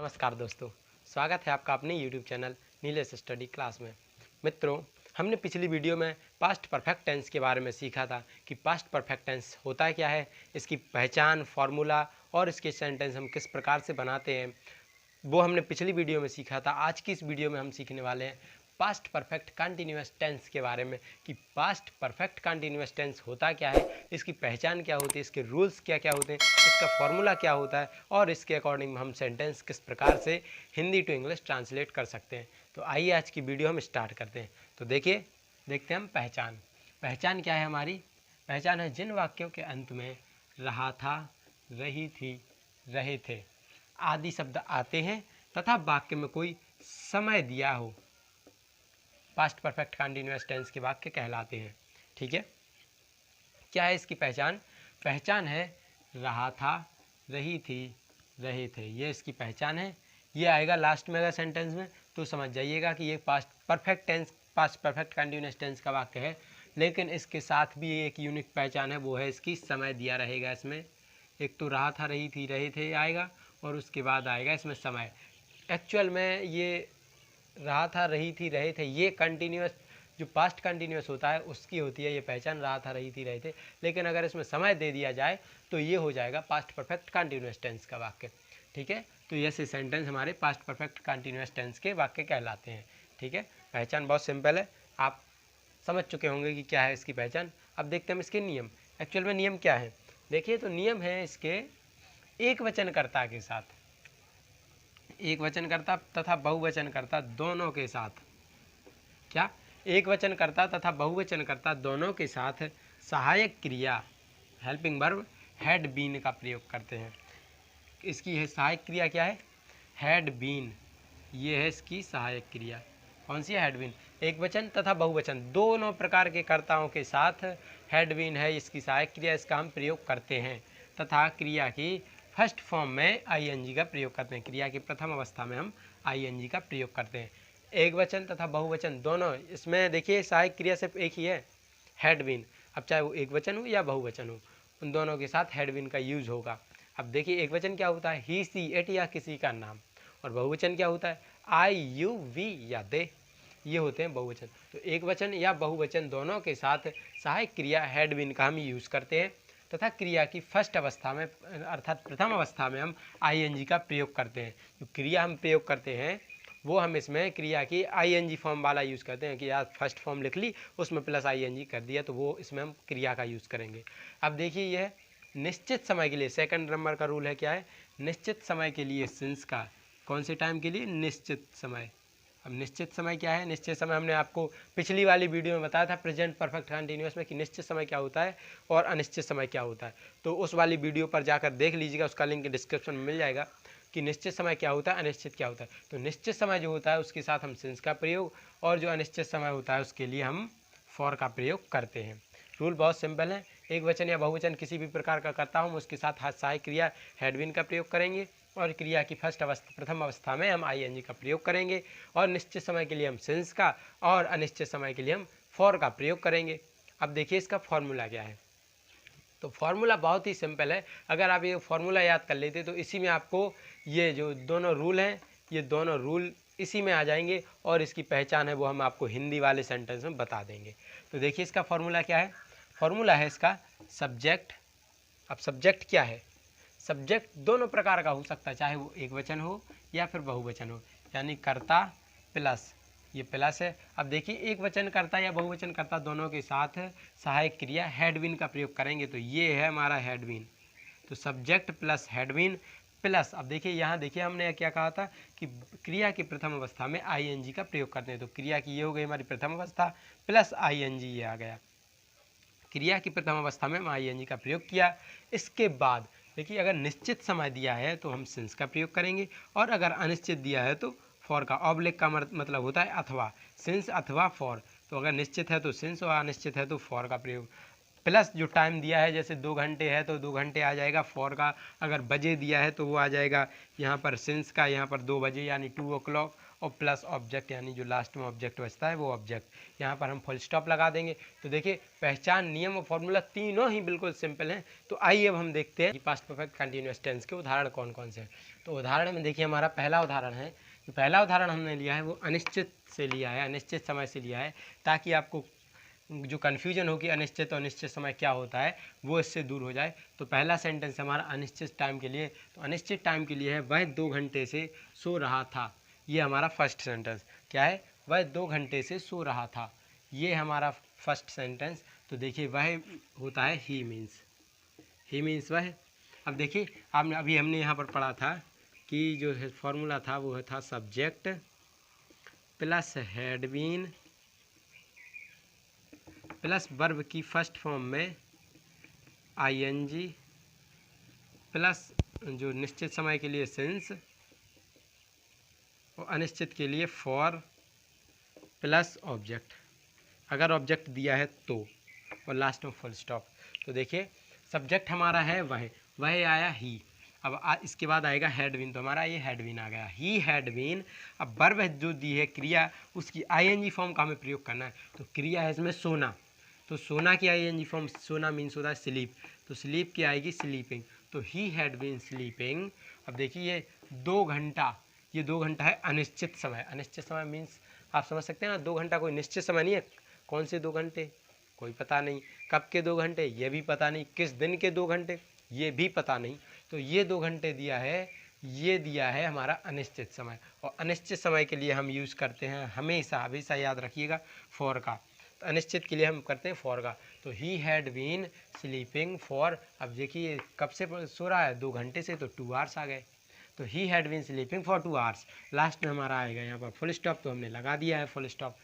नमस्कार दोस्तों, स्वागत है आपका अपने YouTube channel Nilesh study class में। मित्रों, हमने पिछली वीडियो में पास्ट परफेक्ट टेंस के बारे में सीखा था कि पास्ट परफेक्ट टेंस होता क्या है, इसकी पहचान, फॉर्मूला और इसके सेंटेंस हम किस प्रकार से बनाते हैं, वो हमने पिछली वीडियो में सीखा था। आज की इस वीडियो में हम सीखने वाले हैं पास्ट परफेक्ट कंटिन्यूअस टेंस के बारे में कि पास्ट परफेक्ट कंटिन्यूअस टेंस होता क्या है, इसकी पहचान क्या होती है, इसके रूल्स क्या क्या होते हैं, इसका फॉर्मूला क्या होता है और इसके अकॉर्डिंग हम सेंटेंस किस प्रकार से हिंदी टू इंग्लिश ट्रांसलेट कर सकते हैं। तो आइए आज की वीडियो हम स्टार्ट करते हैं। तो देखते हैं हम पहचान क्या है। हमारी पहचान है जिन वाक्यों के अंत में रहा था, रही थी, रहे थे आदि शब्द आते हैं तथा वाक्य में कोई समय दिया हो, पास्ट परफेक्ट कंटिन्यूअस टेंस के वाक्य कहलाते हैं। ठीक है, क्या है इसकी पहचान है रहा था, रही थी, रहे थे, ये इसकी पहचान है। ये आएगा लास्ट में अगर सेंटेंस में, तो समझ जाइएगा कि ये पास्ट परफेक्ट कंटिन्यूअस टेंस का वाक्य है। लेकिन इसके साथ भी एक यूनिक पहचान है, वो है इसकी समय दिया रहेगा इसमें। एक तो रहा था, रही थी, रहे थे आएगा और उसके बाद आएगा इसमें समय। एक्चुअल में ये रहा था, रही थी, रहे थे, ये कंटिन्यूअस जो पास्ट कंटिन्यूअस होता है उसकी होती है ये पहचान, रहा था, रही थी, रहे थे। लेकिन अगर इसमें समय दे दिया जाए तो ये हो जाएगा पास्ट परफेक्ट कंटिन्यूअस टेंस का वाक्य। ठीक है, तो ऐसे सेंटेंस हमारे पास्ट परफेक्ट कंटिन्यूअस टेंस के वाक्य कहलाते हैं। ठीक है, पहचान बहुत सिंपल है, आप समझ चुके होंगे कि क्या है इसकी पहचान। अब देखते हैं इसके नियम। एक्चुअल में नियम क्या है, देखिए तो नियम है इसके एक वचनकर्ता के साथ, एक वचनकर्ता तथा बहुवचनकर्ता दोनों के साथ, क्या एक वचनकर्ता तथा बहुवचनकर्ता दोनों के साथ सहायक क्रिया हेल्पिंग वर्ब हैड बीन का प्रयोग करते हैं। इसकी है सहायक क्रिया, क्या है, हैड बीन, ये है इसकी सहायक क्रिया। कौन सी है, हैड बीन। एक वचन तथा बहुवचन दोनों प्रकार के कर्ताओं के साथ हैड बीन है इसकी सहायक क्रिया, इसका हम प्रयोग करते हैं। तथा क्रिया की फर्स्ट फॉर्म में आईएनजी का प्रयोग करते हैं, क्रिया की प्रथम अवस्था में हम आईएनजी का प्रयोग करते हैं। एक वचन तथा बहुवचन दोनों, इसमें देखिए सहायक क्रिया सिर्फ एक ही है, हैड बीन। अब चाहे वो एक वचन हो या बहुवचन हो, उन दोनों के साथ हैड बीन का यूज होगा। अब देखिए एक वचन क्या होता है, ही, सी, इट या किसी का नाम, और बहुवचन क्या होता है, आई, यू, वी या दे, ये होते हैं बहुवचन। तो एक वचन या बहुवचन दोनों के साथ सहायक क्रिया हैड बीन का हम यूज करते हैं। तथा क्रिया की फर्स्ट अवस्था में अर्थात प्रथम अवस्था में हम आईएनजी का प्रयोग करते हैं। जो क्रिया हम प्रयोग करते हैं वो हम इसमें क्रिया की आईएनजी फॉर्म वाला यूज़ करते हैं कि यार फर्स्ट फॉर्म लिख ली उसमें प्लस आईएनजी कर दिया, तो वो इसमें हम क्रिया का यूज़ करेंगे। अब देखिए यह निश्चित समय के लिए सेकंड नंबर का रूल है, क्या है, निश्चित समय के लिए सिंस का, कौन से टाइम के लिए, निश्चित समय। अब निश्चित समय क्या है, निश्चित समय हमने आपको पिछली वाली वीडियो में बताया था प्रेजेंट परफेक्ट कंटिन्यूअस में कि निश्चित समय क्या होता है और अनिश्चित समय क्या होता है। तो उस वाली वीडियो पर जाकर देख लीजिएगा, उसका लिंक डिस्क्रिप्शन में मिल जाएगा कि निश्चित समय क्या होता है, अनिश्चित क्या होता है। तो निश्चित समय जो होता है उसके साथ हम सिंस का प्रयोग, और जो अनिश्चित समय होता है उसके लिए हम फॉर का प्रयोग करते हैं। रूल बहुत सिंपल है, एक वचन या बहुवचन किसी भी प्रकार का करता हूँ उसके साथ सहायक क्रिया हैड बीन का प्रयोग करेंगे, और क्रिया की फर्स्ट अवस्था प्रथम अवस्था में हम आईएनजी का प्रयोग करेंगे, और निश्चित समय के लिए हम सिंस का और अनिश्चित समय के लिए हम फॉर का प्रयोग करेंगे। अब देखिए इसका फॉर्मूला क्या है। तो फॉर्मूला बहुत ही सिंपल है, अगर आप ये फॉर्मूला याद कर लेते तो इसी में आपको ये जो दोनों रूल हैं ये दोनों रूल इसी में आ जाएंगे, और इसकी पहचान है वो हम आपको हिंदी वाले सेंटेंस में बता देंगे। तो देखिए इसका फॉर्मूला क्या है, फॉर्मूला है इसका सब्जेक्ट। अब सब्जेक्ट क्या है, सब्जेक्ट दोनों प्रकार का हो सकता है, चाहे वो एक वचन हो या फिर बहुवचन हो, यानी कर्ता प्लस, ये प्लस है। अब देखिए एक वचन कर्ता या बहुवचन कर्ता दोनों के साथ सहायक क्रिया हैड बीन का प्रयोग करेंगे, तो ये है हमारा हैड बीन। तो subject plus had been plus, अब देखिए यहाँ देखिए हमने क्या कहा था कि क्रिया की प्रथम अवस्था में आईएनजी का प्रयोग करते हैं। तो क्रिया की ये हो गई हमारी प्रथम अवस्था प्लस आईएनजी, ये आ गया। क्रिया की प्रथम अवस्था में हम आईएनजी का प्रयोग किया। इसके बाद देखिए अगर निश्चित समय दिया है तो हम सिंस का प्रयोग करेंगे, और अगर अनिश्चित दिया है तो फॉर का। ऑब्लिक का मतलब होता है अथवा, सिंस अथवा फॉर। तो अगर निश्चित है तो सिंस और अनिश्चित है तो फॉर का प्रयोग। प्लस जो टाइम दिया है, जैसे 2 घंटे है तो 2 घंटे आ जाएगा फॉर का, अगर बजे दिया है तो वो आ जाएगा यहाँ पर सिंस का, यहाँ पर 2 बजे यानी 2 o'clock, और प्लस ऑब्जेक्ट, यानी जो लास्ट में ऑब्जेक्ट बचता है वो ऑब्जेक्ट। यहाँ पर हम फुल स्टॉप लगा देंगे। तो देखिए पहचान, नियम और फॉर्मूला तीनों ही बिल्कुल सिंपल हैं। तो आइए अब हम देखते हैं कि पास्ट परफेक्ट कंटिन्यूअस टेंस के उदाहरण कौन कौन से हैं। तो उदाहरण में देखिए हमारा पहला उदाहरण है। तो पहला उदाहरण हमने लिया है वो अनिश्चित से लिया है, अनिश्चित समय से लिया है, ताकि आपको जो कन्फ्यूजन हो कि अनिश्चित और निश्चित समय क्या होता है वो इससे दूर हो जाए। तो पहला सेंटेंस हमारा अनिश्चित टाइम के लिए, तो अनिश्चित टाइम के लिए है वह 2 घंटे से सो रहा था। ये हमारा फर्स्ट सेंटेंस क्या है, वह 2 घंटे से सो रहा था, ये हमारा फर्स्ट सेंटेंस। तो देखिए वह होता है ही मीन्स वह। अब देखिए आपने अभी हमने यहाँ पर पढ़ा था कि जो फॉर्मूला था वो था subject plus had been plus verb की फर्स्ट फॉर्म में आईएनजी प्लस जो निश्चित समय के लिए सिंस और अनिश्चित के लिए फॉर प्लस ऑब्जेक्ट, अगर ऑब्जेक्ट दिया है तो, और लास्ट में फुल स्टॉप। तो देखिए सब्जेक्ट हमारा है वह आया ही। अब इसके बाद आएगा हैड बीन, तो हमारा ये हैड बीन आ गया, ही हैड बीन। अब वर्ब जो दी है क्रिया, उसकी आईएनजी फॉर्म का हमें प्रयोग करना है। तो क्रिया है इसमें सोना, तो सोना की आईएनजी फॉर्म, सोना मीन्स होता है स्लीप, तो स्लीप की आएगी स्लीपिंग। तो ही हैड बीन स्लीपिंग। अब देखिए ये 2 घंटा, ये 2 घंटा है अनिश्चित समय। अनिश्चित समय मीन्स आप समझ सकते हैं ना, 2 घंटा कोई निश्चित समय नहीं है। कौन से 2 घंटे, कोई पता नहीं। कब के 2 घंटे, ये भी पता नहीं। किस दिन के 2 घंटे, ये भी पता नहीं। तो ये 2 घंटे दिया है, ये दिया है हमारा अनिश्चित समय। और अनिश्चित समय के लिए हम यूज़ करते हैं हमेशा याद रखिएगा फॉर का। तो अनिश्चित के लिए हम करते हैं फॉर का। तो he had been sleeping for, अब देखिए कब से सो रहा है, 2 घंटे से, तो 2 आवर्स आ गए। तो he had been sleeping for 2 hours. Last में हमारा आएगा यहाँ पर फुल स्टॉप, तो हमने लगा दिया है फुल स्टॉप।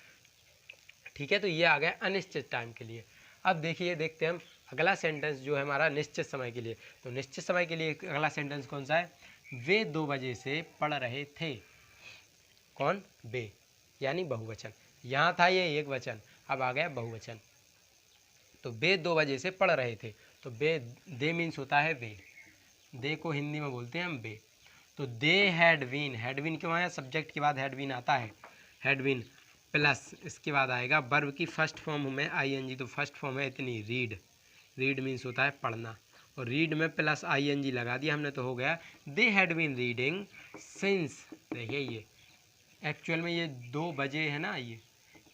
ठीक है, तो ये आ गया अनिश्चित टाइम के लिए। अब देखिए देखते हैं हम अगला सेंटेंस जो है हमारा निश्चित समय के लिए। तो निश्चित समय के लिए अगला सेंटेंस कौन सा है, वे 2 बजे से पढ़ रहे थे। कौन, वे, यानी बहुवचन। यहाँ था ये एक वचन, अब आ गया बहुवचन। तो वे 2 बजे से पढ़ रहे थे। तो वे, दे मीन्स होता है वे, दे को हिंदी में बोलते हैं हम वे। तो दे हैड बीन क्यों आया, सब्जेक्ट के बाद हैड बीन आता है, हैड बीन प्लस इसके बाद आएगा वर्ब की फर्स्ट फॉर्म में आईएनजी। तो फर्स्ट फॉर्म है इतनी, रीड मीन्स होता है पढ़ना, और रीड में प्लस आईएनजी लगा दिया हमने, तो हो गया they had been reading since. देखिए ये एक्चुअल में ये 2 बजे है ना,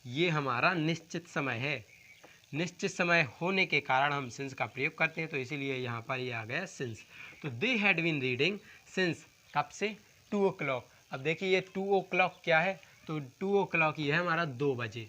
ये हमारा निश्चित समय है। निश्चित समय होने के कारण हम सिंस का प्रयोग करते हैं, तो इसीलिए यहाँ पर ये आ गया सिंस। तो they had been reading since, कब से, 2 o'clock। अब देखिए ये 2 o'clock क्या है, तो 2 o'clock ये है हमारा 2 बजे।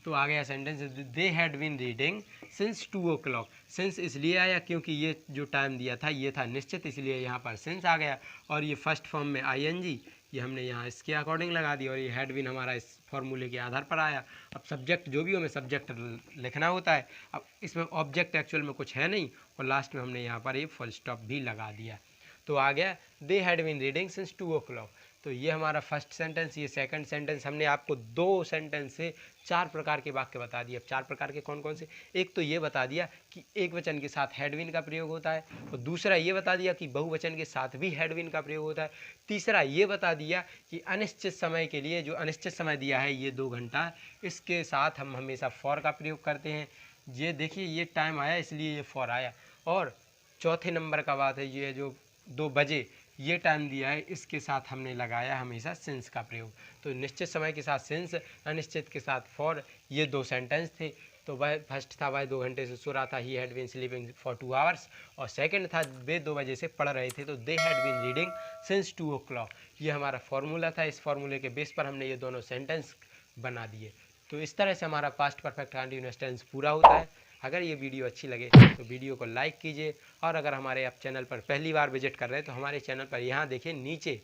तो आ गया sentence, they had been reading since 2 o'clock। Since इसलिए आया क्योंकि ये जो टाइम दिया था ये था निश्चित, इसलिए यहाँ पर सिंस आ गया। और ये फर्स्ट फॉर्म में आईएनजी, ये हमने यहाँ इसके अकॉर्डिंग लगा दिया, और ये हैड बीन हमारा इस फॉर्मूले के आधार पर आया। अब सब्जेक्ट जो भी हमें सब्जेक्ट लिखना होता है। अब इसमें ऑब्जेक्ट एक्चुअल में कुछ है नहीं, और लास्ट में हमने यहाँ पर ये फुल स्टॉप भी लगा दिया। तो आ गया they had been reading since 2 o'clock। तो ये हमारा फर्स्ट सेंटेंस। ये सेकंड सेंटेंस, हमने आपको 2 सेंटेंस से 4 प्रकार के वाक्य बता दिए। अब 4 प्रकार के कौन कौन से, एक तो ये बता दिया कि एक वचन के साथ हैड बीन का प्रयोग होता है, और दूसरा ये बता दिया कि बहुवचन के साथ भी हैड बीन का प्रयोग होता है। तीसरा ये बता दिया कि अनिश्चित समय के लिए जो अनिश्चित समय दिया है ये 2 घंटा, इसके साथ हम हमेशा फॉर का प्रयोग करते हैं। ये देखिए ये टाइम आया इसलिए ये फॉर आया। और चौथे नंबर का बात है, ये जो 2 बजे ये टाइम दिया है, इसके साथ हमने लगाया हमेशा सिंस का प्रयोग। तो निश्चित समय के साथ सिंस, अनिश्चित के साथ फॉर, ये 2 सेंटेंस थे। तो वह फर्स्ट था वह 2 घंटे से सो रहा था, he had been sleeping for 2 hours. और सेकंड था वे 2 बजे से पढ़ रहे थे, तो they had been reading since 2 o'clock। ये हमारा फॉर्मूला था, इस फॉर्मूले के बेस पर हमने ये दोनों सेंटेंस बना दिए। तो इस तरह से हमारा पास्ट परफेक्ट कंटीन्यूअस टेंस पूरा होता है। अगर ये वीडियो अच्छी लगे तो वीडियो को लाइक कीजिए, और अगर हमारे आप चैनल पर पहली बार विजिट कर रहे हैं तो हमारे चैनल पर यहाँ देखिए नीचे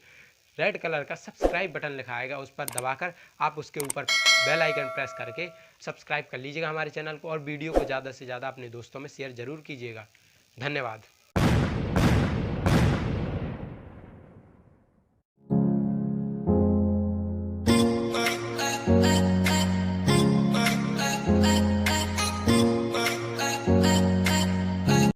रेड कलर का सब्सक्राइब बटन लिखा आएगा, उस पर दबाकर आप उसके ऊपर बेल आइकन प्रेस करके सब्सक्राइब कर लीजिएगा हमारे चैनल को, और वीडियो को ज़्यादा से ज़्यादा अपने दोस्तों में शेयर ज़रूर कीजिएगा। धन्यवाद।